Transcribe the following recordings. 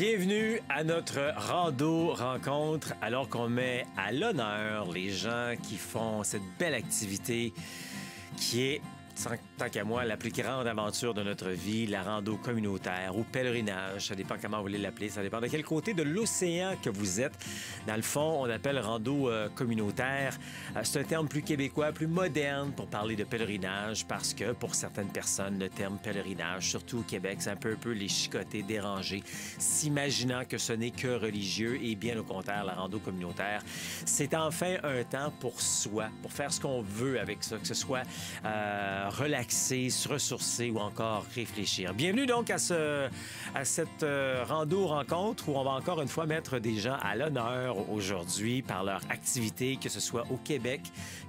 Bienvenue à notre rando rencontre, alors qu'on met à l'honneur les gens qui font cette belle activité qui est, tant qu'à moi, la plus grande aventure de notre vie, la rando communautaire ou pèlerinage. Ça dépend comment vous voulez l'appeler, ça dépend de quel côté de l'océan que vous êtes. Dans le fond, on appelle rando communautaire. C'est un terme plus québécois, plus moderne pour parler de pèlerinage parce que pour certaines personnes, le terme pèlerinage, surtout au Québec, c'est un peu les chicoter, déranger, s'imaginant que ce n'est que religieux et bien au contraire, la rando communautaire, c'est enfin un temps pour soi, pour faire ce qu'on veut avec ça, que ce soit relaxer, se ressourcer ou encore réfléchir. Bienvenue donc à cette rando-rencontre où on va encore une fois mettre des gens à l'honneur aujourd'hui par leur activité, que ce soit au Québec,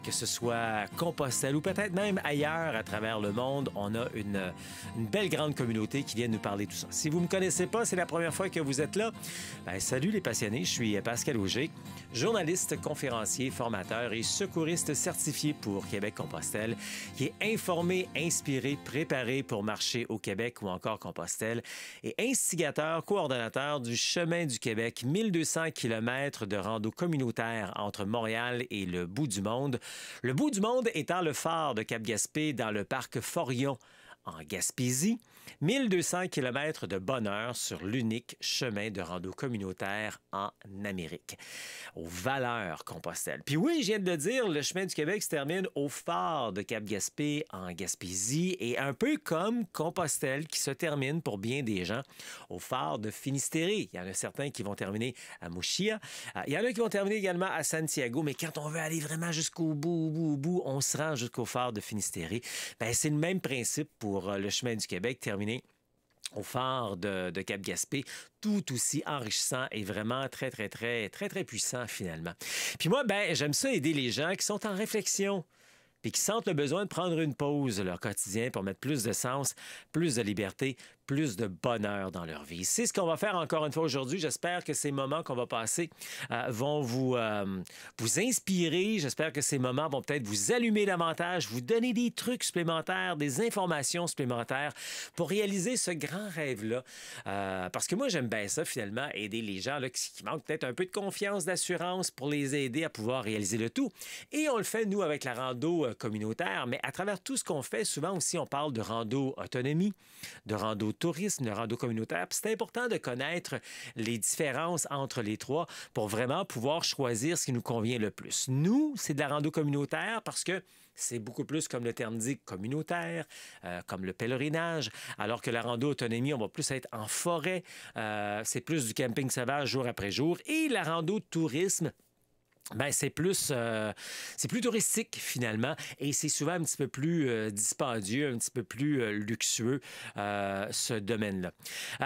que ce soit à Compostelle ou peut-être même ailleurs à travers le monde. On a une belle grande communauté qui vient nous parler de tout ça. Si vous ne me connaissez pas, c'est la première fois que vous êtes là. Bien, salut les passionnés, je suis Pascal Auger, journaliste, conférencier, formateur et secouriste certifié pour Québec-Compostelle, qui est informé, inspiré, préparé pour marcher au Québec ou encore Compostelle et instigateur, coordonnateur du Chemin du Québec, 1200 km de rando communautaire entre Montréal et le bout du monde. Le bout du monde étant le phare de Cap-Gaspé dans le parc Forillon en Gaspésie, 1200 km de bonheur sur l'unique chemin de rando communautaire en Amérique, aux valeurs Compostelle. Puis oui, je viens de le dire, le chemin du Québec se termine au phare de Cap-Gaspé en Gaspésie et un peu comme Compostelle qui se termine pour bien des gens au phare de Finistéré. Il y en a certains qui vont terminer à Mouchia. Il y en a qui vont terminer également à Santiago, mais quand on veut aller vraiment jusqu'au bout, on se rend jusqu'au phare de Finistéré. Bien, c'est le même principe pour le chemin du Québec, terminé au phare de Cap-Gaspé, tout aussi enrichissant et vraiment très puissant finalement. Puis moi, ben j'aime ça aider les gens qui sont en réflexion puis qui sentent le besoin de prendre une pause de leur quotidien pour mettre plus de sens, plus de liberté, plus de bonheur dans leur vie. C'est ce qu'on va faire encore une fois aujourd'hui. J'espère que ces moments qu'on va passer vont vous inspirer. J'espère que ces moments vont peut-être vous allumer davantage, vous donner des trucs supplémentaires, des informations supplémentaires pour réaliser ce grand rêve-là. Parce que moi, j'aime bien ça, finalement, aider les gens là, qui manquent peut-être un peu de confiance, d'assurance pour les aider à pouvoir réaliser le tout. Et on le fait, nous, avec la rando communautaire, mais à travers tout ce qu'on fait, souvent aussi, on parle de rando autonomie, de rando tourisme, de rando communautaire. Puis c'est important de connaître les différences entre les trois pour vraiment pouvoir choisir ce qui nous convient le plus. Nous, c'est de la rando communautaire parce que c'est beaucoup plus, comme le terme dit, communautaire, comme le pèlerinage, alors que la rando autonomie, on va plus être en forêt. C'est plus du camping sauvage jour après jour. Et la rando tourisme, ben, c'est plus touristique, finalement, et c'est souvent un petit peu plus dispendieux, un petit peu plus luxueux, ce domaine-là.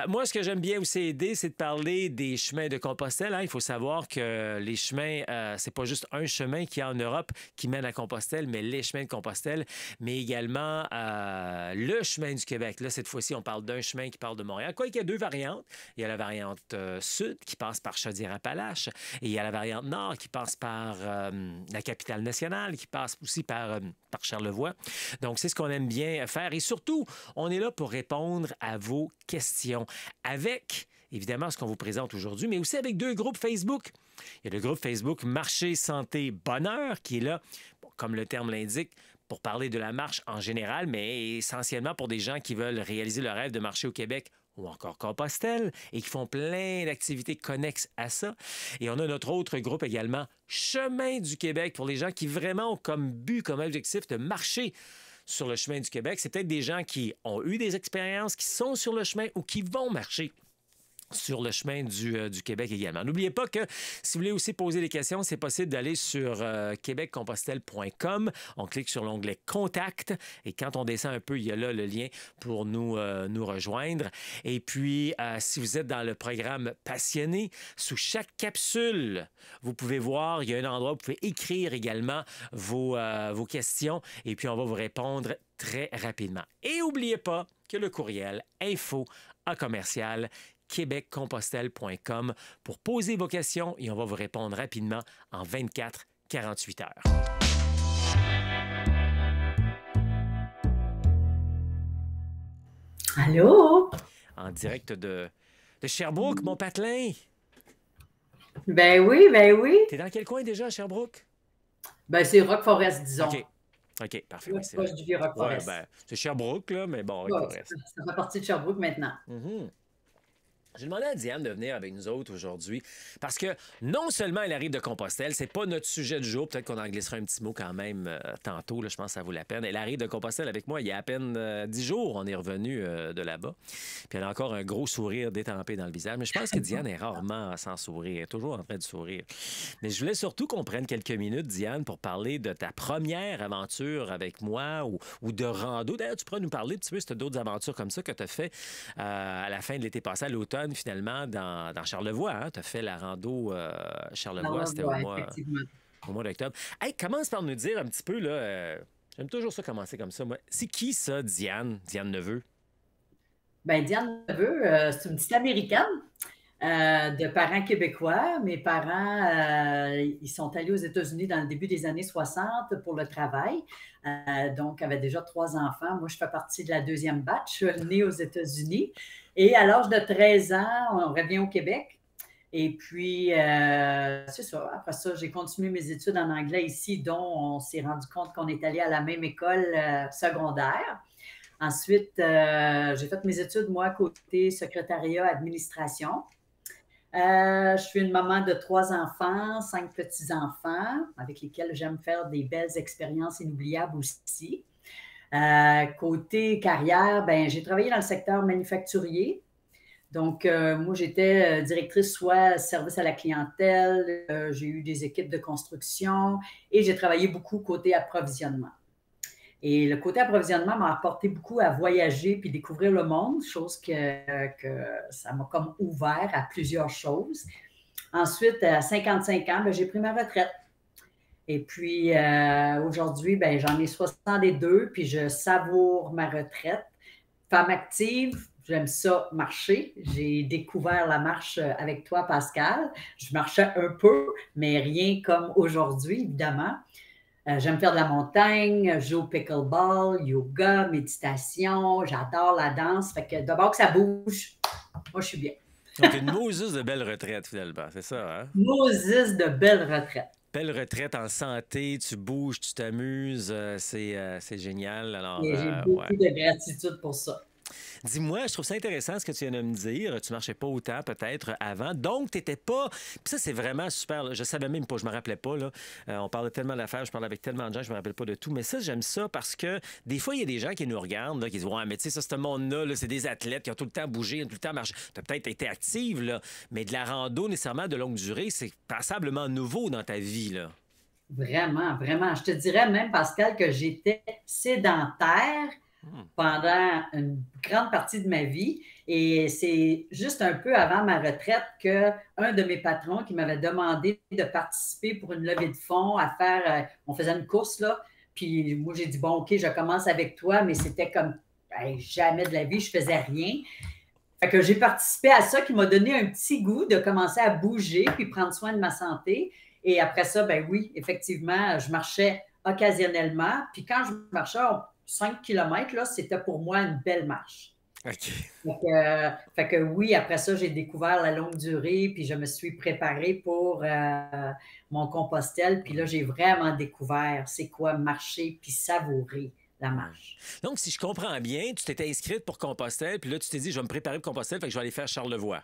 Moi, ce que j'aime bien aussi aider, c'est de parler des chemins de Compostelle. Hein. Il faut savoir que les chemins, c'est pas juste un chemin qui est en Europe qui mène à Compostelle, mais les chemins de Compostelle, mais également le chemin du Québec. Là, cette fois-ci, on parle d'un chemin qui part de Montréal. Quoi qu'il y a deux variantes. Il y a la variante sud qui passe par Chaudière-Appalaches et il y a la variante nord qui passe par la capitale nationale, qui passe aussi par Charlevoix. Donc, c'est ce qu'on aime bien faire. Et surtout, on est là pour répondre à vos questions avec, évidemment, ce qu'on vous présente aujourd'hui, mais aussi avec deux groupes Facebook. Il y a le groupe Facebook Marché, Santé, Bonheur qui est là, comme le terme l'indique, pour parler de la marche en général, mais essentiellement pour des gens qui veulent réaliser le rêve de marcher au Québec ou encore Compostelle, et qui font plein d'activités connexes à ça. Et on a notre autre groupe également, Chemin du Québec, pour les gens qui vraiment ont comme but, comme objectif de marcher sur le chemin du Québec. C'est peut-être des gens qui ont eu des expériences, qui sont sur le chemin ou qui vont marcher sur le chemin du Québec également. N'oubliez pas que si vous voulez aussi poser des questions, c'est possible d'aller sur québeccompostelle.com. On clique sur l'onglet « Contact » et quand on descend un peu, il y a là le lien pour nous rejoindre. Et puis, si vous êtes dans le programme Passionné, sous chaque capsule, vous pouvez voir, il y a un endroit où vous pouvez écrire également vos questions et puis on va vous répondre très rapidement. Et n'oubliez pas que le courriel info@commercial québeccompostelle.com pour poser vos questions et on va vous répondre rapidement en 24-48 heures. Allô? En direct de De Sherbrooke, mon patelin. Ben oui, ben oui. T'es dans quel coin déjà à Sherbrooke? Ben c'est Rock Forest, disons. OK. OK, parfait, Là, oui, c'est proche vrai. du vieux Rock Ouais, Forest. ben, c'est Sherbrooke, là, mais bon, Rock Ouais, Forest. ça fait partie de Sherbrooke maintenant. Mhm. J'ai demandé à Diane de venir avec nous autres aujourd'hui parce que non seulement elle arrive de Compostelle, c'est pas notre sujet du jour, peut-être qu'on en glissera un petit mot quand même tantôt, là, je pense que ça vaut la peine. Elle arrive de Compostelle avec moi il y a à peine 10 jours, on est revenu de là-bas. Puis elle a encore un gros sourire détempé dans le visage, mais je pense que Diane est rarement sans sourire, elle est toujours en train de sourire. Mais je voulais surtout qu'on prenne quelques minutes, Diane, pour parler de ta première aventure avec moi ou de rando. D'ailleurs, tu pourrais nous parler un petit peu de d'autres aventures comme ça que tu as fait à la fin de l'été passé, à l'automne, finalement, dans Charlevoix. Tu as fait la rando Dans Charlevoix, le c'était bois, effectivement. au mois d'octobre. Hey, commence par nous dire un petit peu, là, j'aime toujours ça commencer comme ça, moi. C'est qui ça, Diane? Diane Neveu? Ben Diane Neveu, c'est une petite Américaine de parents québécois. Mes parents, ils sont allés aux États-Unis dans le début des années 60 pour le travail. Donc, avaient déjà 3 enfants. Moi, je fais partie de la deuxième batch. Je suis née aux États-Unis. Et à l'âge de 13 ans, on revient au Québec. Et puis, c'est ça. Après ça, j'ai continué mes études en anglais ici, dont on s'est rendu compte qu'on est allé à la même école secondaire. Ensuite, j'ai fait mes études, moi, côté secrétariat, administration. Je suis une maman de 3 enfants, 5 petits-enfants, avec lesquels j'aime faire des belles expériences inoubliables aussi. Côté carrière, ben, j'ai travaillé dans le secteur manufacturier. Donc, moi, j'étais directrice soit service à la clientèle, j'ai eu des équipes de construction et j'ai travaillé beaucoup côté approvisionnement. Et le côté approvisionnement m'a apporté beaucoup à voyager puis découvrir le monde, chose que ça m'a comme ouvert à plusieurs choses. Ensuite, à 55 ans, ben, j'ai pris ma retraite. Et puis, aujourd'hui, ben, j'en ai 62, puis je savoure ma retraite. Femme active, j'aime ça marcher. J'ai découvert la marche avec toi, Pascal. Je marchais un peu, mais rien comme aujourd'hui, évidemment. J'aime faire de la montagne, jouer au pickleball, yoga, méditation. J'adore la danse. Fait que d'abord que ça bouge, moi, je suis bien. Donc, une Moses de belle retraite, finalement, c'est ça, hein? Moses de belle retraite. Belle retraite en santé, tu bouges, tu t'amuses, c'est génial. Alors, Et j'ai ouais. beaucoup de gratitude pour ça. Dis-moi, je trouve ça intéressant ce que tu viens de me dire. Tu marchais pas autant peut-être avant. Donc, tu n'étais pas. Puis ça, c'est vraiment super. Là. Je savais même pas, je me rappelais pas. Là. On parle de tellement d'affaires, je parle avec tellement de gens, je me rappelle pas de tout. Mais ça, j'aime ça parce que des fois, il y a des gens qui nous regardent, là, qui disent ouais, mais tu sais, ça, ce monde-là, là, c'est des athlètes qui ont tout le temps bougé, tout le temps marché. Tu as peut-être été active, là, mais de la rando nécessairement de longue durée, c'est passablement nouveau dans ta vie. Là. Vraiment, vraiment. Je te dirais même, Pascal, que j'étais sédentaire pendant une grande partie de ma vie. Et c'est juste un peu avant ma retraite qu'un de mes patrons qui m'avait demandé de participer pour une levée de fonds à faire, on faisait une course là, puis moi j'ai dit bon ok, je commence avec toi, mais c'était comme hey, jamais de la vie, je faisais rien. Fait que j'ai participé à ça qui m'a donné un petit goût de commencer à bouger puis prendre soin de ma santé. Et après ça, ben oui, effectivement, je marchais occasionnellement. Puis quand je marchais 5 km, là, c'était pour moi une belle marche. OK. Fait que oui, après ça, j'ai découvert la longue durée, puis je me suis préparée pour mon Compostelle. Puis là, j'ai vraiment découvert c'est quoi marcher puis savourer la marche. Donc, si je comprends bien, tu t'étais inscrite pour Compostelle, puis là, tu t'es dit, je vais me préparer pour Compostelle, fait que je vais aller faire Charlevoix.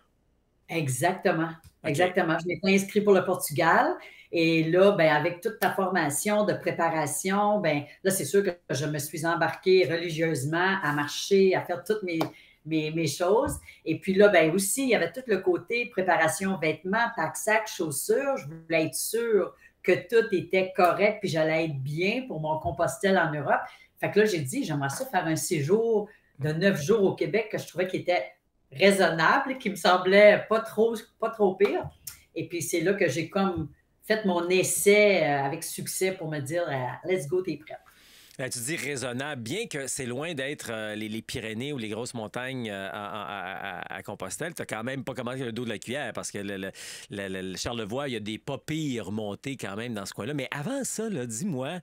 Exactement. OK. Exactement. Je m'étais inscrite pour le Portugal. Et là, ben, avec toute ta formation de préparation, ben, là, c'est sûr que je me suis embarquée religieusement à marcher, à faire toutes mes choses. Et puis là, ben, aussi, il y avait tout le côté préparation vêtements, pack-sac, chaussures. Je voulais être sûre que tout était correct puis j'allais être bien pour mon Compostelle en Europe. Fait que là, j'ai dit, j'aimerais ça faire un séjour de 9 jours au Québec que je trouvais qui était raisonnable, qui me semblait pas trop pire. Et puis, c'est là que j'ai comme fait mon essai avec succès pour me dire let's go, t'es prête. Tu dis raisonnable, bien que c'est loin d'être les Pyrénées ou les grosses montagnes à Compostelle, tu n'as quand même pas commencé le dos de la cuillère parce que le Charlevoix, il y a des pas pires montées quand même dans ce coin-là. Mais avant ça, là, dis-moi,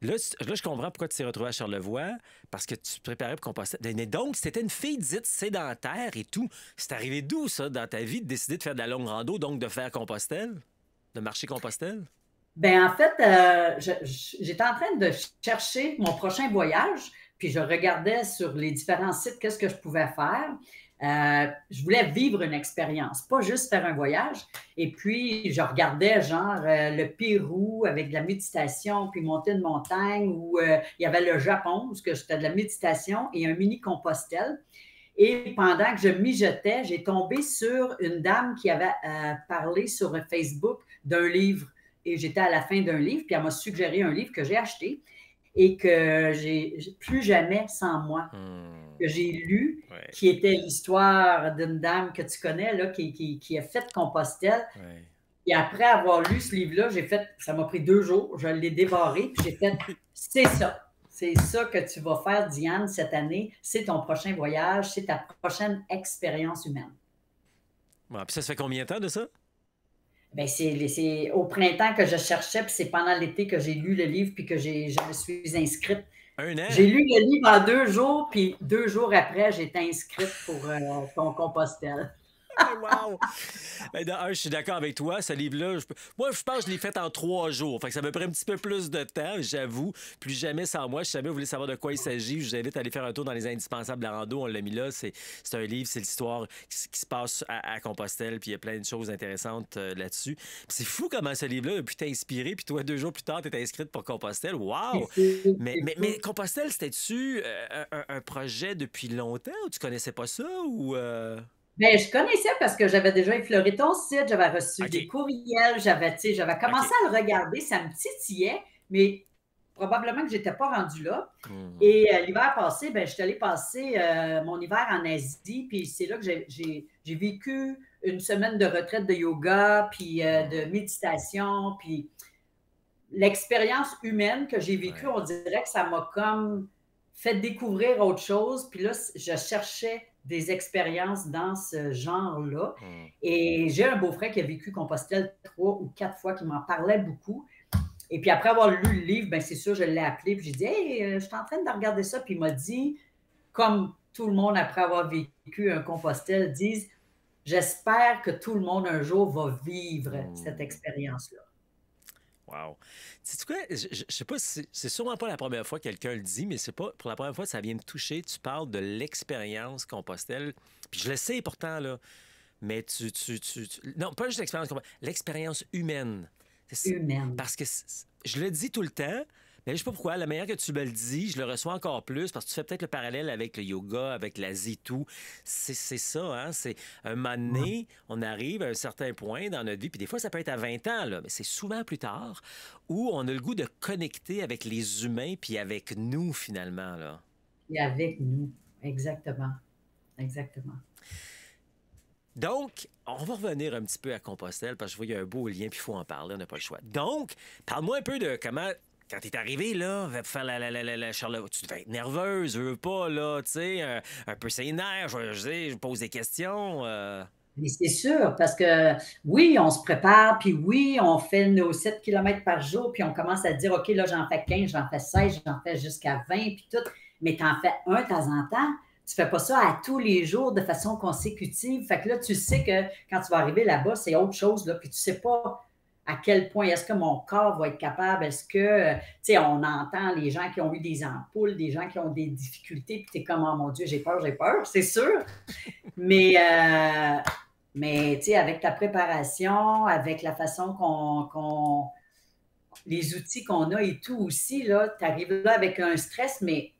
Là, je comprends pourquoi tu t'es retrouvé à Charlevoix, parce que tu te préparais pour Compostelle. Mais donc, c'était une fille dite sédentaire et tout. C'est arrivé d'où, ça, dans ta vie, de décider de faire de la longue rando, donc de faire Compostelle? De marcher Compostelle? Ben, en fait, j'étais en train de chercher mon prochain voyage, puis je regardais sur les différents sites qu'est-ce que je pouvais faire. Je voulais vivre une expérience, pas juste faire un voyage. Et puis, je regardais genre le Pérou avec de la méditation, puis monter une montagne, où il y avait le Japon, où c'était de la méditation et un mini Compostelle. Et pendant que je mijotais, j'ai tombé sur une dame qui avait parlé sur Facebook d'un livre. Et j'étais à la fin d'un livre, puis elle m'a suggéré un livre que j'ai acheté et que j'ai plus jamais sans moi, que j'ai lu, Ouais. qui était l'histoire d'une dame que tu connais, là, qui a fait Compostelle. Ouais. Et après avoir lu ce livre-là, ça m'a pris 2 jours, je l'ai dévoré, puis j'ai fait, c'est ça. C'est ça que tu vas faire, Diane, cette année. C'est ton prochain voyage, c'est ta prochaine expérience humaine. Ouais, puis ça fait combien de temps de ça? Ben, c'est au printemps que je cherchais, puis c'est pendant l'été que j'ai lu le livre, puis que je me suis inscrite. Un J'ai an? lu le livre en 2 jours, puis 2 jours après, j'étais inscrite pour ton Compostelle. Wow! Ben, je suis d'accord avec toi. Ce livre-là, moi, je pense que je l'ai fait en 3 jours. Fait que ça me prend un petit peu plus de temps, j'avoue. Plus jamais sans moi. Si jamais vous voulez savoir de quoi il s'agit, je vous invite à aller faire un tour dans les indispensables de la rando. On l'a mis là. C'est un livre, c'est l'histoire qui se passe à Compostelle. Puis il y a plein de choses intéressantes là-dessus. Puis c'est fou comment ce livre-là a pu t'inspirer. Puis toi, 2 jours plus tard, tu étais inscrite pour Compostelle. Wow! Mais Compostelle, c'était-tu un projet depuis longtemps ou tu connaissais pas ça? Ou Ben, je connaissais parce que j'avais déjà effleuré ton site, j'avais reçu des OK. courriels, j'avais commencé OK. à le regarder, ça me titillait, mais probablement que je n'étais pas rendue là. Mhm. Et l'hiver passé, ben, je suis allée passer mon hiver en Asie, puis c'est là que j'ai vécu une semaine de retraite de yoga, puis de méditation, puis l'expérience humaine que j'ai vécue, Ouais. on dirait que ça m'a comme fait découvrir autre chose. Puis là, je cherchais des expériences dans ce genre-là. Mhm. Et j'ai un beau-frère qui a vécu Compostelle 3 ou 4 fois, qui m'en parlait beaucoup. Et puis après avoir lu le livre, ben c'est sûr, je l'ai appelé. Puis j'ai dit, hey, je suis en train de regarder ça. Puis il m'a dit, comme tout le monde après avoir vécu un Compostelle, disent, j'espère que tout le monde un jour va vivre cette Mhm. expérience-là. Wow. Sais-tu quoi? Je sais pas si c'est sûrement pas la première fois que quelqu'un le dit, mais c'est pas pour la première fois que ça vient me toucher. Tu parles de l'expérience Compostelle. Puis je le sais pourtant, là. Mais non, pas juste l'expérience Compostelle, l'expérience humaine. Humaine. Parce que je le dis tout le temps, mais je sais pas pourquoi. La manière que tu me le dis, je le reçois encore plus parce que tu fais peut-être le parallèle avec le yoga, avec l'Asie et tout. C'est ça, hein? C'est un moment donné, on arrive à un certain point dans notre vie, puis des fois, ça peut être à 20 ans, là, mais c'est souvent plus tard, où on a le goût de connecter avec les humains puis avec nous, finalement, là. Et avec nous. Exactement. Exactement. Donc, on va revenir un petit peu à Compostelle parce que je vois qu'il y a un beau lien puis il faut en parler, on n'a pas le choix. Donc, parle-moi un peu de comment, quand t'es arrivé là, pour faire la Charlotte, tu devais être nerveuse, je veux pas, là, tu sais, un peu sénère, je pose des questions. Mais c'est sûr, parce que oui, on se prépare, puis oui, on fait nos 7 kilomètres par jour, puis on commence à dire, OK, là, j'en fais 15, j'en fais 16, j'en fais jusqu'à 20, puis tout. Mais tu en fais un de temps en temps. Tu ne fais pas ça à tous les jours de façon consécutive. Fait que là, tu sais que quand tu vas arriver là-bas, c'est autre chose, là, puis tu ne sais pas à quel point est-ce que mon corps va être capable, est-ce que, tu sais, on entend les gens qui ont eu des ampoules, des gens qui ont des difficultés, puis tu es comme, oh mon Dieu, j'ai peur, c'est sûr. Mais, mais tu sais, avec ta préparation, avec la façon les outils qu'on a et tout aussi, là, tu arrives là avec un stress, mais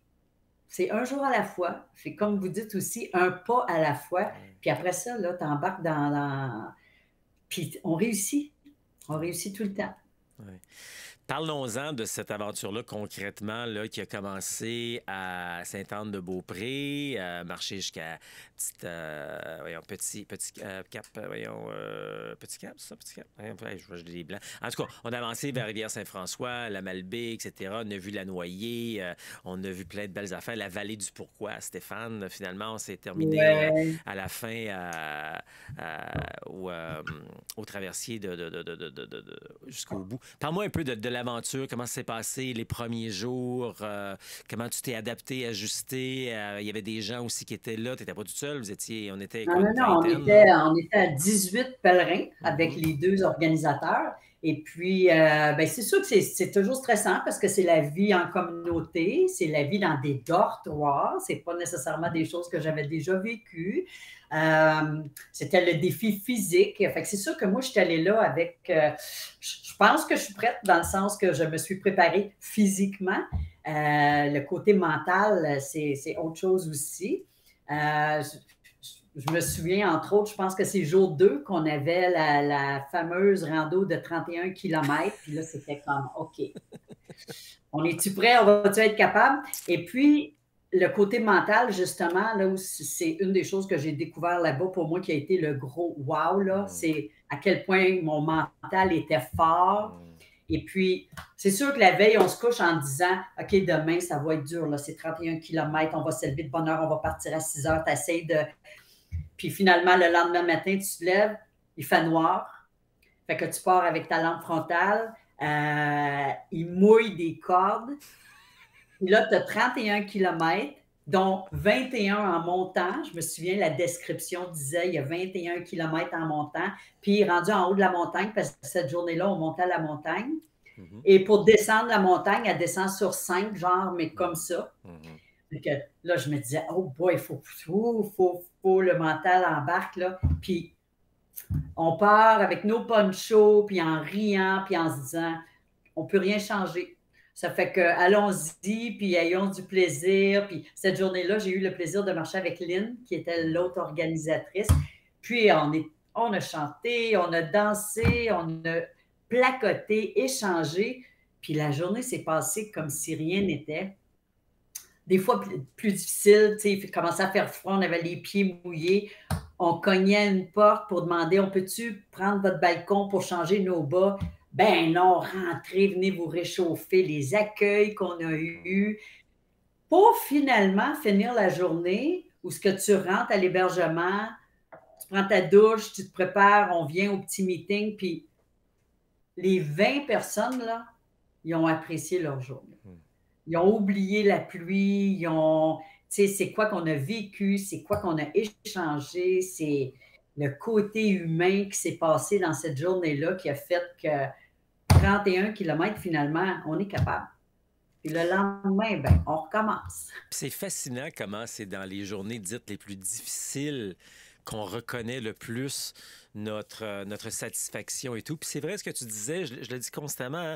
c'est un jour à la fois. C'est comme vous dites aussi, un pas à la fois. Ouais, Puis après ça, là, tu embarques Puis on réussit. On ouais, réussit tout le temps. ouais. Parlons-en de cette aventure-là concrètement, là, qui a commencé à Sainte-Anne-de-Beaupré, marcher jusqu'à voyons, petit cap, voyons, petit cap, c'est ça, petit cap? Ouais, je vois des blancs. En tout cas, on a avancé vers Rivière-Saint-François, la Malbaie, etc. On a vu la Noyer, on a vu plein de belles affaires, la vallée du Pourquoi, Stéphane. Finalement, on s'est terminé Ouais. à la fin au traversier jusqu'au bout. Parle-moi un peu de l'aventure, comment ça s'est passé les premiers jours, comment tu t'es adapté, ajusté. Il y avait des gens aussi qui étaient là, tu n'étais pas tout seul, on était Non, quoi, non, une non, vingtaine, là? on était à 18 pèlerins avec Mhm. les deux organisateurs. Et puis, ben, c'est sûr que c'est toujours stressant parce que c'est la vie en communauté, c'est la vie dans des dortoirs, c'est pas nécessairement des choses que j'avais déjà vécues. C'était le défi physique. Fait que c'est sûr que moi, je suis allée là avec. Je pense que je suis prête dans le sens que je me suis préparée physiquement. Le côté mental, c'est autre chose aussi. Je me souviens, entre autres, je pense que c'est jour 2 qu'on avait la fameuse rando de 31 km. Puis là, c'était comme, OK, on est-tu prêt? On va-tu être capable? Et puis, le côté mental, justement, là où c'est une des choses que j'ai découvert là-bas pour moi qui a été le gros wow, là, Mhm. c'est à quel point mon mental était fort. Mhm. Et puis, c'est sûr que la veille, on se couche en disant, OK, demain, ça va être dur, là, c'est 31 km, on va se lever de bonne heure, on va partir à 6 heures, tu essaies de. Puis finalement, le lendemain matin, tu te lèves, il fait noir. Fait que tu pars avec ta lampe frontale, il mouille des cordes. Puis là, tu as 31 km, dont 21 en montant. Je me souviens, la description disait il y a 21 km en montant. Puis rendu en haut de la montagne, parce que cette journée-là, on montait à la montagne. Mhm. Et pour descendre la montagne, elle descend sur 5, genre, mais comme Mhm. ça. Mhm. Donc, là, je me disais, oh boy, il faut le mental embarque, là. Puis on part avec nos ponchos, puis en riant, puis en se disant, on ne peut rien changer. Ça fait que allons-y, puis ayons du plaisir. Puis cette journée-là, j'ai eu le plaisir de marcher avec Lynn, qui était l'autre organisatrice. Puis on a chanté, on a dansé, on a placoté, échangé. Puis la journée s'est passée comme si rien n'était. Des fois plus difficile, tu sais, il commençait à faire froid, on avait les pieds mouillés. On cognait à une porte pour demander, on peut-tu prendre votre balcon pour changer nos bas? Ben non, rentrez, venez vous réchauffer. Les accueils qu'on a eus pour finalement finir la journée où ce que tu rentres à l'hébergement, tu prends ta douche, tu te prépares, on vient au petit meeting, puis les 20 personnes, là, ils ont apprécié leur journée. Ils ont oublié la pluie, ils ont, tu sais, c'est quoi qu'on a vécu, c'est quoi qu'on a échangé, c'est le côté humain qui s'est passé dans cette journée-là qui a fait que 31 km, finalement, on est capable. Puis le lendemain, ben, on recommence. Puis c'est fascinant comment c'est dans les journées dites les plus difficiles qu'on reconnaît le plus notre satisfaction et tout. Puis c'est vrai ce que tu disais, je le dis constamment,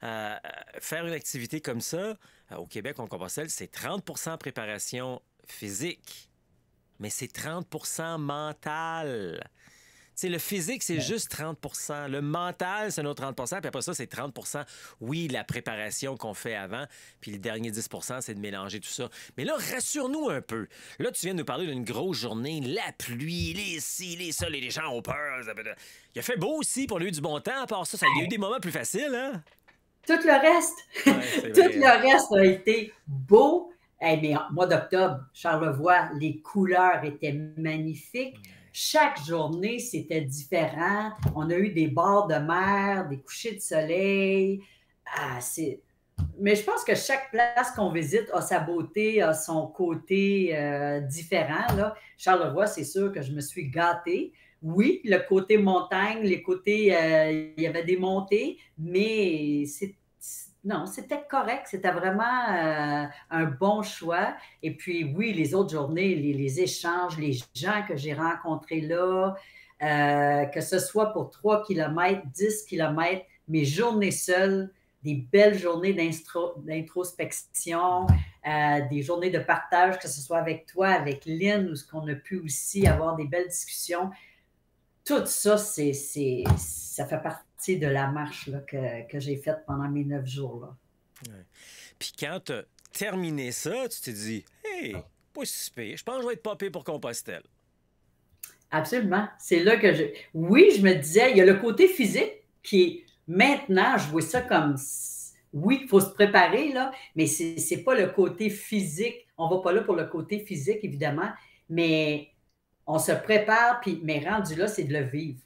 hein, faire une activité comme ça, au Québec, en Compostelle, c'est 30% préparation physique, mais c'est 30% mental. Tu sais, le physique, c'est juste 30%. Le mental, c'est un autre 30%. Puis après ça, c'est 30%. Oui, la préparation qu'on fait avant. Puis le dernier 10%, c'est de mélanger tout ça. Mais là, rassure-nous un peu. Là, tu viens de nous parler d'une grosse journée. La pluie, les ci, les ça, les gens ont peur. Il a fait beau aussi, pour lui du bon temps. À part ça, il y a eu des moments plus faciles, hein? Tout le reste, Ouais, c'est tout vrai, hein? le reste a été beau. Eh bien, mois d'octobre, Charlevoix, les couleurs étaient magnifiques. Chaque journée, c'était différent. On a eu des bords de mer, des couchers de soleil. Ah, mais je pense que chaque place qu'on visite a sa beauté, a son côté différent. Là. Charlevoix, c'est sûr que je me suis gâtée. Oui, le côté montagne, les côtés, il y avait des montées, mais non, c'était correct. C'était vraiment un bon choix. Et puis, oui, les autres journées, les échanges, les gens que j'ai rencontrés là, que ce soit pour 3 km, 10 km, mes journées seules, des belles journées d'introspection, des journées de partage, que ce soit avec toi, avec Lynn, où on a pu aussi avoir des belles discussions. Tout ça, ça fait partie de la marche là, que j'ai faite pendant mes 9 jours. Là. Ouais. Puis quand tu as terminé ça, tu t'es dit, hey, pas si pire. Je pense que je vais être popé pour Compostelle. Absolument. C'est là que oui, je me disais, il y a le côté physique qui est maintenant, je vois ça comme. Oui, il faut se préparer, là, mais c'est pas le côté physique. On va pas là pour le côté physique, évidemment, mais on se prépare, puis, mais rendu là, c'est de le vivre.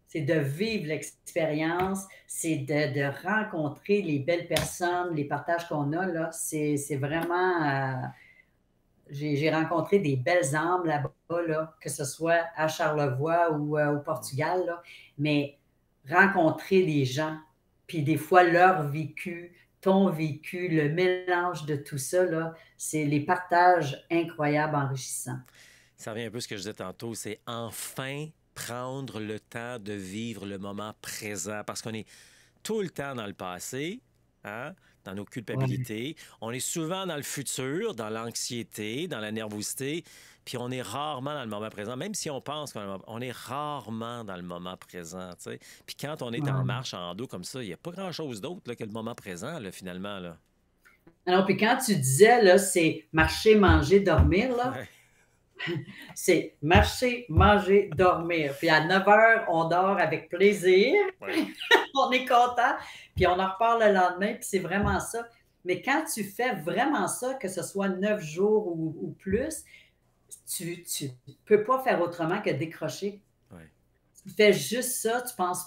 C'est de vivre l'expérience, c'est de rencontrer les belles personnes, les partages qu'on a, là. C'est vraiment. J'ai rencontré des belles âmes là-bas, là, que ce soit à Charlevoix ou au Portugal, là. Mais rencontrer les gens, puis des fois leur vécu, ton vécu, le mélange de tout ça, là, c'est les partages incroyables, enrichissants. Ça revient un peu à ce que je disais tantôt, c'est enfin prendre le temps de vivre le moment présent parce qu'on est tout le temps dans le passé, hein, dans nos Ouais. culpabilités. On est souvent dans le futur, dans l'anxiété, dans la nervosité, puis on est rarement dans le moment présent. Même si on pense qu'on est rarement dans le moment présent, tu sais. Puis quand on est en Ouais. marche, en dos comme ça, il n'y a pas grand-chose d'autre là, que le moment présent, là, finalement. Là. Alors, puis quand tu disais, là, c'est marcher, manger, dormir, là, Ouais, c'est marcher, manger, dormir. Puis à 9 heures, on dort avec plaisir, ouais, on est content, puis on en reparle le lendemain, puis c'est vraiment ça. Mais quand tu fais vraiment ça, que ce soit 9 jours ou plus, tu ne peux pas faire autrement que décrocher. ouais, Tu fais juste ça, tu penses,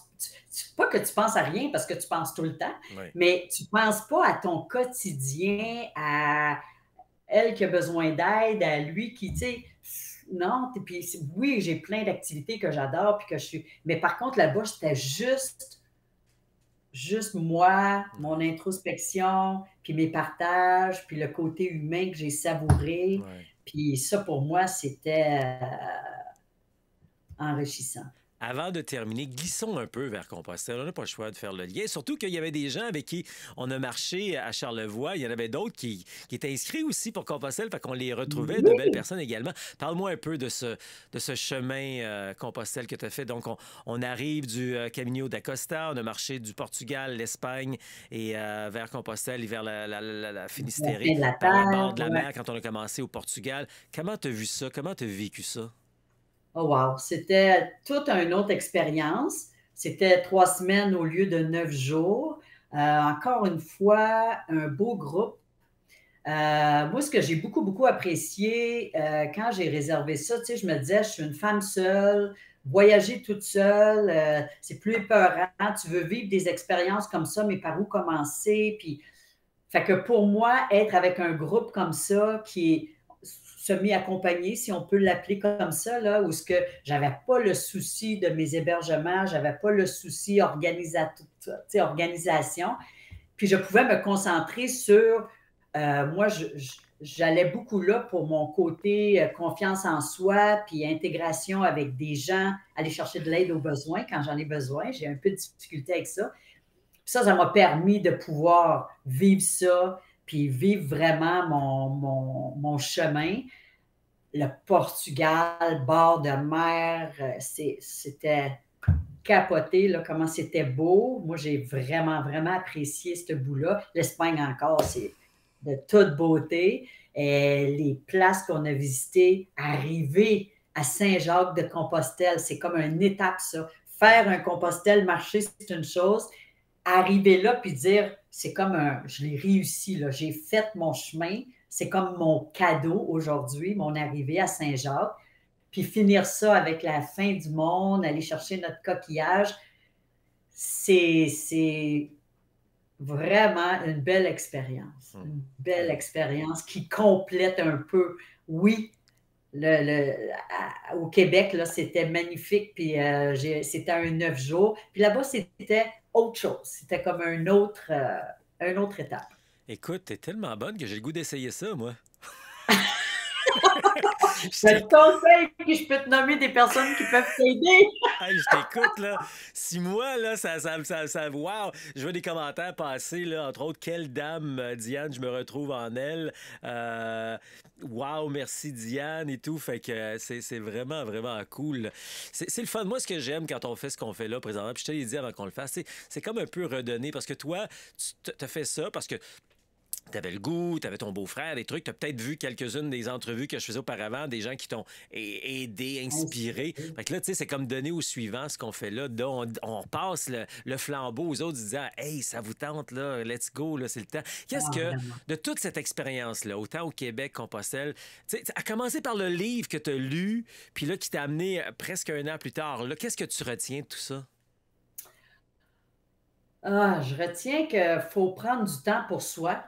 pas que tu penses à rien parce que tu penses tout le temps, ouais. mais tu ne penses pas à ton quotidien, à elle qui a besoin d'aide, à lui qui, tu sais, non, puis oui, j'ai plein d'activités que j'adore, puis que je suis, mais par contre, là-bas, c'était juste moi, mon Ouais, introspection, puis mes partages, puis le côté humain que j'ai savouré, ouais. puis ça, pour moi, c'était enrichissant. Avant de terminer, glissons un peu vers Compostelle. On n'a pas le choix de faire le lien. Surtout qu'il y avait des gens avec qui on a marché à Charlevoix. Il y en avait d'autres qui étaient inscrits aussi pour Compostelle, fait qu'on les retrouvait, de belles Oui! personnes également. Parle-moi un peu de ce chemin Compostelle que tu as fait. Donc, on arrive du Camino d'Acosta, on a marché du Portugal, l'Espagne et vers Compostelle et vers la La Finistéré, fin de la par le bord terre, de la ouais. mer quand on a commencé au Portugal. Comment tu as vu ça? Comment tu as vécu ça? Oh wow! C'était toute une autre expérience. C'était 3 semaines au lieu de 9 jours. Encore une fois, un beau groupe. Moi, ce que j'ai beaucoup, beaucoup apprécié quand j'ai réservé ça, tu sais, je me disais, je suis une femme seule, voyager toute seule, c'est plus épeurant. Tu veux vivre des expériences comme ça, mais par où commencer? Puis, fait que pour moi, être avec un groupe comme ça, qui est semi-accompagné, si on peut l'appeler comme ça, là, où ce que j'avais pas le souci de mes hébergements, j'avais pas le souci organisation, puis je pouvais me concentrer sur moi, j'allais beaucoup là pour mon côté confiance en soi, puis intégration avec des gens, aller chercher de l'aide aux besoins quand j'en ai besoin. J'ai un peu de difficulté avec ça. Puis ça m'a permis de pouvoir vivre ça, puis vivre vraiment mon chemin. Le Portugal, bord de mer, c'était capoté, là, comment c'était beau. Moi, j'ai vraiment, vraiment apprécié ce bout-là. L'Espagne encore, c'est de toute beauté. Et les places qu'on a visitées, arriver à Saint-Jacques-de-Compostelle, c'est comme une étape, ça. Faire un Compostelle, marcher, c'est une chose. Arriver là, puis dire, c'est comme un, je l'ai réussi, là, j'ai fait mon chemin. C'est comme mon cadeau aujourd'hui, mon arrivée à Saint-Jacques. Puis finir ça avec la fin du monde, aller chercher notre coquillage, c'est vraiment une belle expérience. Hmm. Une belle Ouais. expérience qui complète un peu, oui, au Québec, là, c'était magnifique, puis c'était un 9 jours. Puis là-bas, c'était autre chose. C'était comme un autre étape. Écoute, t'es tellement bonne que j'ai le goût d'essayer ça, moi. Je Je te t'éc- conseille, puis je peux te nommer des personnes qui peuvent t'aider. Hey, je t'écoute, là. Si moi, là, wow! Je vois des commentaires passer, là, entre autres, quelle dame, Diane, je me retrouve en elle. Wow, merci, Diane, et tout. Fait que c'est vraiment, vraiment cool. C'est le fun. Moi, ce que j'aime quand on fait ce qu'on fait là, présentement, puis je te l'ai dit avant qu'on le fasse, c'est comme un peu redonner, parce que toi, tu as fait ça, parce que T'avais le goût, t'avais ton beau-frère, des trucs. T'as peut-être vu quelques-unes des entrevues que je faisais auparavant, des gens qui t'ont aidé, inspiré. Inspiré. Fait que là, tu sais, c'est comme donner au suivant ce qu'on fait là. Là, on passe le flambeau aux autres disant Hey, ça vous tente, là, let's go, là, c'est le temps. Qu'est-ce Ah, que, vraiment. de toute cette expérience-là, autant au Québec qu'en Compostelle, tu sais, à commencer par le livre que tu as lu, puis là, qui t'a amené presque un an plus tard, là, qu'est-ce que tu retiens de tout ça? Ah, je retiens qu'il faut prendre du temps pour soi.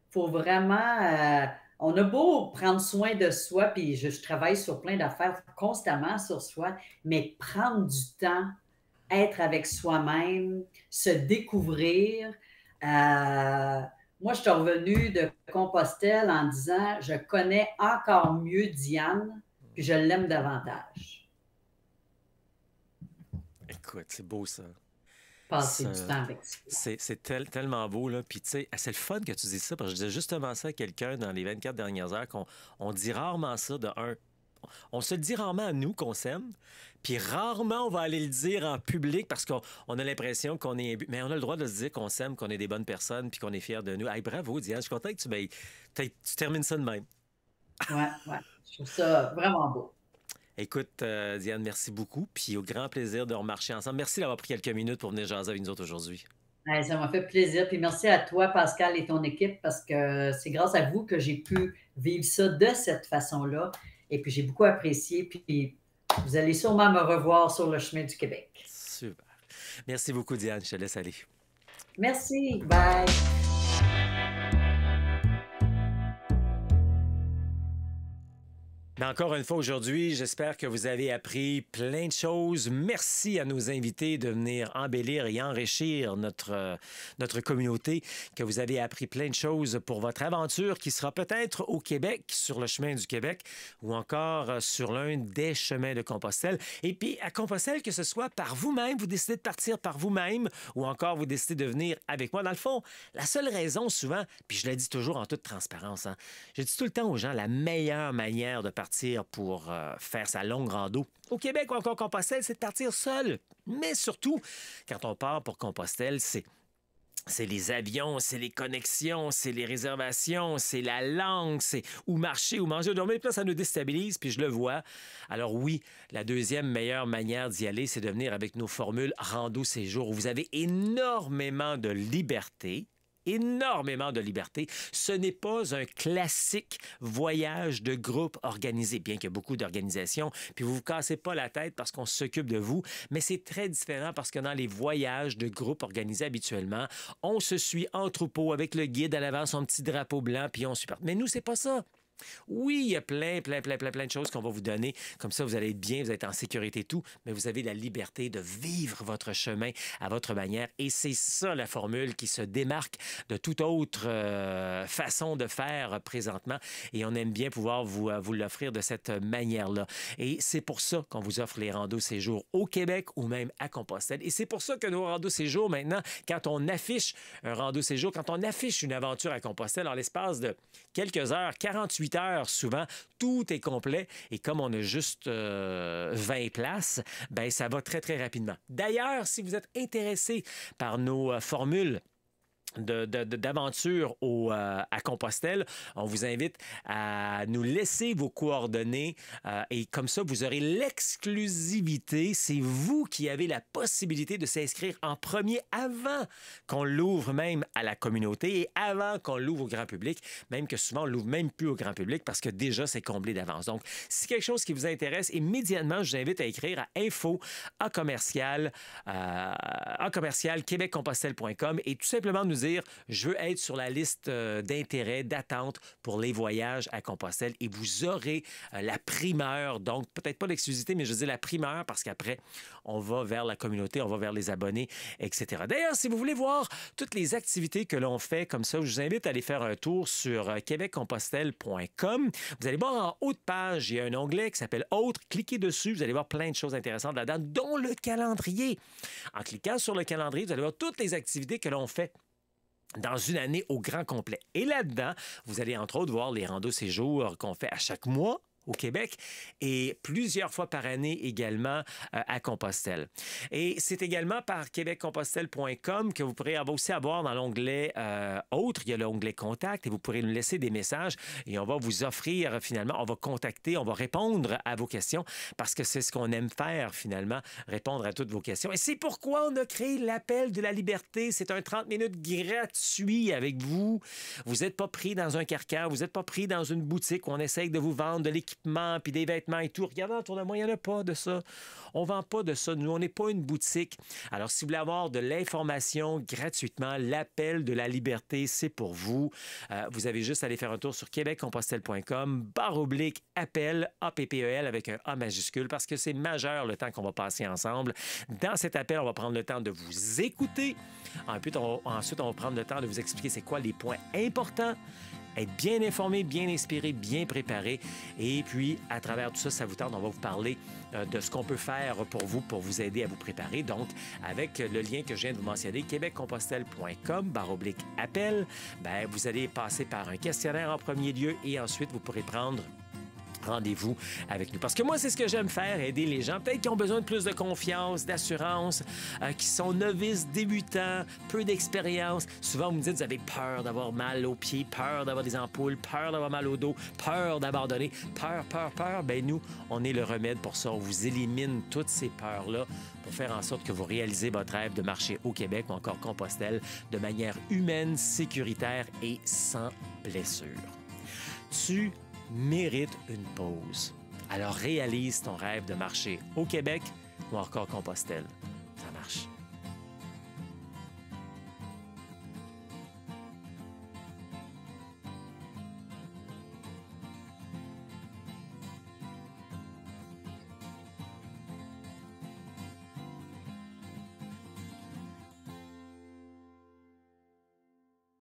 Faut vraiment. On a beau prendre soin de soi, puis je travaille sur plein d'affaires constamment sur soi, mais prendre du temps, être avec soi-même, se découvrir. Euh, Moi, je suis revenue de Compostelle en disant, je connais encore mieux Diane, puis je l'aime davantage. Écoute, c'est beau ça. Passer du Ça, temps avec soi. tellement beau, là. Puis, tu sais, c'est le fun que tu dises ça, parce que je disais justement ça à quelqu'un dans les 24 dernières heures, qu'on on dit rarement ça de un. On se le dit rarement à nous qu'on s'aime, puis rarement on va aller le dire en public parce qu'on a l'impression qu'on est imbu. Mais on a le droit de se dire qu'on s'aime, qu'on est des bonnes personnes, puis qu'on est fiers de nous. Hey, bravo, Diane, je suis content que tu termines ça de même. Ouais, ouais. Je trouve ça vraiment beau. Écoute, Diane, merci beaucoup, puis au grand plaisir de remarcher ensemble. Merci d'avoir pris quelques minutes pour venir jaser avec nous autres aujourd'hui. Ouais, ça m'a fait plaisir. Puis merci à toi, Pascal, et ton équipe, parce que c'est grâce à vous que j'ai pu vivre ça de cette façon-là. Et puis j'ai beaucoup apprécié. Puis vous allez sûrement me revoir sur le chemin du Québec. Super. Merci beaucoup, Diane. Je te laisse aller. Merci. Bye. Mais encore une fois aujourd'hui, j'espère que vous avez appris plein de choses. Merci à nos invités de venir embellir et enrichir notre communauté, que vous avez appris plein de choses pour votre aventure qui sera peut-être au Québec, sur le chemin du Québec, ou encore sur l'un des chemins de Compostelle. Et puis à Compostelle, que ce soit par vous-même, vous décidez de partir par vous-même, ou encore vous décidez de venir avec moi. Dans le fond, la seule raison souvent, puis je le dis toujours en toute transparence, hein, je dis tout le temps aux gens, la meilleure manière de partir pour faire sa longue rando au Québec ou encore Compostelle, c'est de partir seul. Mais surtout, quand on part pour Compostelle, c'est les avions, c'est les connexions, c'est les réservations, c'est la langue, c'est où marcher, où manger, où dormir. Puis là, ça nous déstabilise, puis je le vois. Alors oui, la deuxième meilleure manière d'y aller, c'est de venir avec nos formules rando séjour où vous avez énormément de liberté. Énormément de liberté. Ce n'est pas un classique voyage de groupe organisé, bien qu'il y ait beaucoup d'organisations, puis vous ne vous cassez pas la tête parce qu'on s'occupe de vous, mais c'est très différent parce que dans les voyages de groupe organisés habituellement, on se suit en troupeau avec le guide à l'avant, son petit drapeau blanc, puis on suit. Mais nous, c'est pas ça. Oui, il y a plein de choses qu'on va vous donner. Comme ça, vous allez être bien, vous allez être en sécurité et tout, mais vous avez la liberté de vivre votre chemin à votre manière. Et c'est ça la formule qui se démarque de toute autre façon de faire présentement. Et on aime bien pouvoir vous l'offrir de cette manière-là. Et c'est pour ça qu'on vous offre les randos séjours au Québec ou même à Compostelle. Et c'est pour ça que nos randos séjours, maintenant, quand on affiche un rando séjour, quand on affiche une aventure à Compostelle, en l'espace de quelques heures, 48 heures souvent, tout est complet. Et comme on a juste 20 places, ben ça va très, très rapidement. D'ailleurs, si vous êtes intéressé par nos formules d'aventure à Compostelle, on vous invite à nous laisser vos coordonnées et comme ça, vous aurez l'exclusivité. C'est vous qui avez la possibilité de s'inscrire en premier avant qu'on l'ouvre même à la communauté et avant qu'on l'ouvre au grand public, même que souvent on l'ouvre même plus au grand public parce que déjà c'est comblé d'avance. Donc, si c'est quelque chose qui vous intéresse, immédiatement, je vous invite à écrire à info en commercial québeccompostelle.com et tout simplement nous dire je veux être sur la liste d'intérêt, d'attente pour les voyages à Compostelle et vous aurez la primeur, donc peut-être pas l'exclusivité, mais je dis la primeur parce qu'après, on va vers la communauté, on va vers les abonnés, etc. D'ailleurs, si vous voulez voir toutes les activités que l'on fait comme ça, je vous invite à aller faire un tour sur québeccompostelle.com. Vous allez voir en haut de page, il y a un onglet qui s'appelle Autres. Cliquez dessus, vous allez voir plein de choses intéressantes là-dedans, dont le calendrier. En cliquant sur le calendrier, vous allez voir toutes les activités que l'on fait dans une année au grand complet. Et là-dedans, vous allez entre autres voir les randos séjours qu'on fait à chaque mois au Québec et plusieurs fois par année également à Compostelle. Et c'est également par québeccompostelle.com que vous pourrez aussi avoir dans l'onglet Autres, il y a l'onglet Contact et vous pourrez nous laisser des messages et on va vous offrir finalement, on va contacter, on va répondre à vos questions parce que c'est ce qu'on aime faire finalement, répondre à toutes vos questions. Et c'est pourquoi on a créé l'appel de la liberté. C'est un 30 minutes gratuit avec vous. Vous n'êtes pas pris dans un carcan, vous n'êtes pas pris dans une boutique où on essaye de vous vendre de l'équipement puis des vêtements et tout. Regardez autour de moi, il n'y en a pas de ça. On ne vend pas de ça. Nous, on n'est pas une boutique. Alors, si vous voulez avoir de l'information gratuitement, l'appel de la liberté, c'est pour vous. Vous avez juste à aller faire un tour sur québeccompostelle.com/appel, APPEL avec un A majuscule, parce que c'est majeur le temps qu'on va passer ensemble. Dans cet appel, on va prendre le temps de vous écouter. Ensuite, on va prendre le temps de vous expliquer c'est quoi les points importants. Être bien informé, bien inspiré, bien préparé. Et puis, à travers tout ça, ça vous tente, on va vous parler de ce qu'on peut faire pour vous aider à vous préparer. Donc, avec le lien que je viens de vous mentionner, québeccompostelle.com/appel, vous allez passer par un questionnaire en premier lieu et ensuite, vous pourrez prendre rendez-vous avec nous. Parce que moi, c'est ce que j'aime faire, aider les gens, peut-être qui ont besoin de plus de confiance, d'assurance, qui sont novices, débutants, peu d'expérience. Souvent, vous me dites, vous avez peur d'avoir mal aux pieds, peur d'avoir des ampoules, peur d'avoir mal au dos, peur d'abandonner, peur. Nous, on est le remède pour ça. On vous élimine toutes ces peurs-là pour faire en sorte que vous réalisez votre rêve de marcher au Québec ou encore Compostelle de manière humaine, sécuritaire et sans blessure. Tu mérite une pause. Alors réalise ton rêve de marcher au Québec ou encore Compostelle. Ça marche.